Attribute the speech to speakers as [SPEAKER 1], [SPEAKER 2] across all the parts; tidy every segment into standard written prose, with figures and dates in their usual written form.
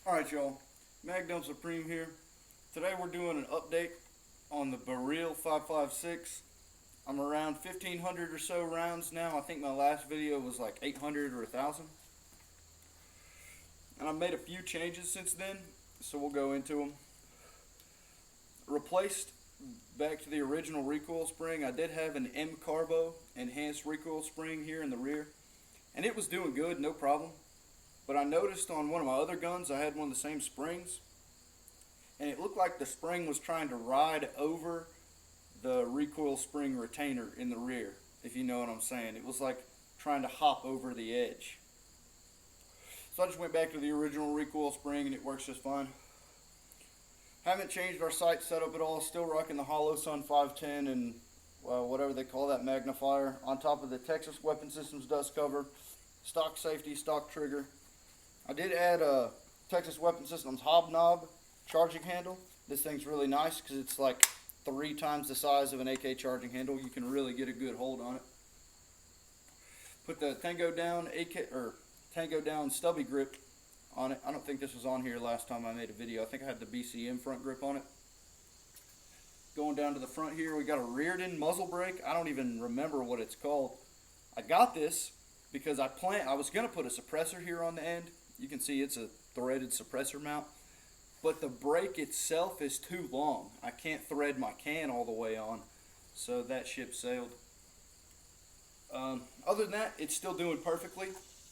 [SPEAKER 1] Alright y'all, Magnum Supreme here. Today we're doing an update on the Beryl 5.56. I'm around 1,500 or so rounds now. I think my last video was like 800 or 1,000. And I've made a few changes since then, so we'll go into them. Replaced back to the original recoil spring. I did have an M Carbo enhanced recoil spring here in the rear, and it was doing good, no problem. But I noticed on one of my other guns, I had one of the same springs, and it looked like the spring was trying to ride over the recoil spring retainer in the rear, if you know what I'm saying. It was like trying to hop over the edge. So I just went back to the original recoil spring and it works just fine. Haven't changed our sight setup at all, still rocking the Hollow Sun 510 and whatever they call that magnifier, on top of the Texas Weapon Systems dust cover, stock safety, stock trigger. I did add a Texas Weapon Systems hobnob charging handle. This thing's really nice because it's like 3 times the size of an AK charging handle. You can really get a good hold on it. Put the Tango Down stubby grip on it. I don't think this was on here last time I made a video. I think I had the BCM front grip on it. Going down to the front here, we got a reared-in muzzle brake. I don't even remember what it's called. I got this because I was going to put a suppressor here on the end. You can see it's a threaded suppressor mount, but the brake itself is too long. I can't thread my can all the way on, so that ship sailed. Other than that, it's still doing perfectly.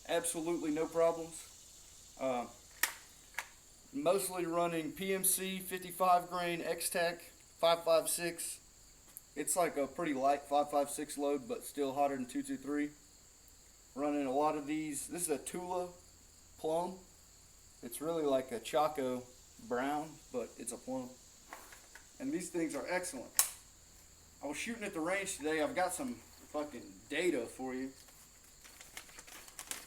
[SPEAKER 1] Absolutely no problems. Mostly running PMC 55 grain X-Tac 5.56. It's like a pretty light 5.56 load, but still hotter than 223. Running a lot of these. This is a Tula plum. It's really like a Choco brown, but it's a plum. And these things are excellent. I was shooting at the range today. I've got some fucking data for you.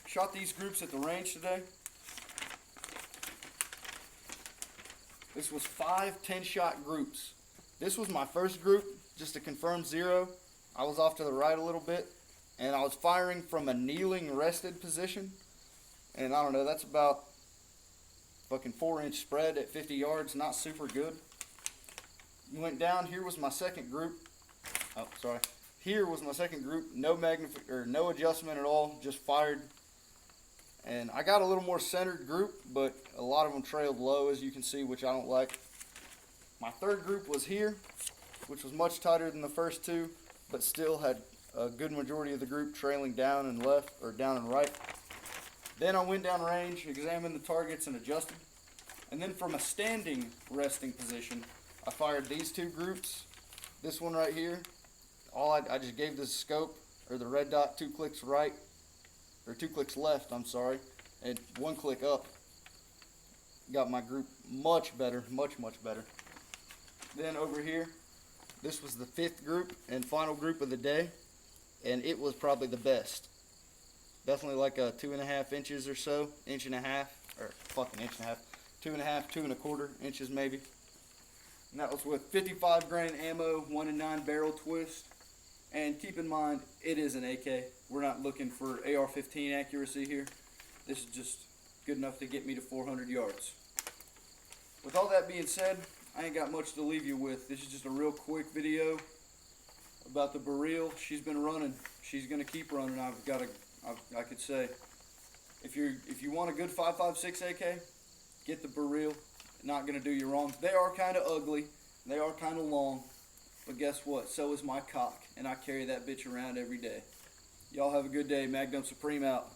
[SPEAKER 1] Shot these groups at the range today. This was 5 10-shot groups. This was my first group, just to confirm zero. I was off to the right a little bit, and I was firing from a kneeling rested position. And I don't know, that's about fucking 4-inch spread at 50 yards, not super good. Went down, here was my second group. Oh, sorry. Here was my second group, no adjustment at all, just fired. And I got a little more centered group, but a lot of them trailed low, as you can see, which I don't like. My third group was here, which was much tighter than the first two, but still had a good majority of the group trailing down and left, or down and right. Then I went down range, examined the targets, and adjusted. And then from a standing resting position, I fired these two groups. This one right here, I just gave the scope, or the red dot, 2 clicks right, or 2 clicks left, I'm sorry, and 1 click up. Got my group much better, much better. Then over here, this was the 5th group and final group of the day, and it was probably the best. Definitely like a 2.5 inches or so, 1.5 inches, or fucking 1.5 inches, 2.5, 2.25 inches maybe. And that was with 55 grain ammo, 1 9 barrel twist. And keep in mind, it is an AK. We're not looking for AR-15 accuracy here. This is just good enough to get me to 400 yards. With all that being said, I ain't got much to leave you with. This is just a real quick video about the Beryl. She's been running. She's gonna keep running. I could say, if you want a good 5.56 AK, get the Beryl. Not gonna do you wrong. They are kind of ugly. They are kind of long. But guess what? So is my cock, and I carry that bitch around every day. Y'all have a good day. Magnum Supreme out.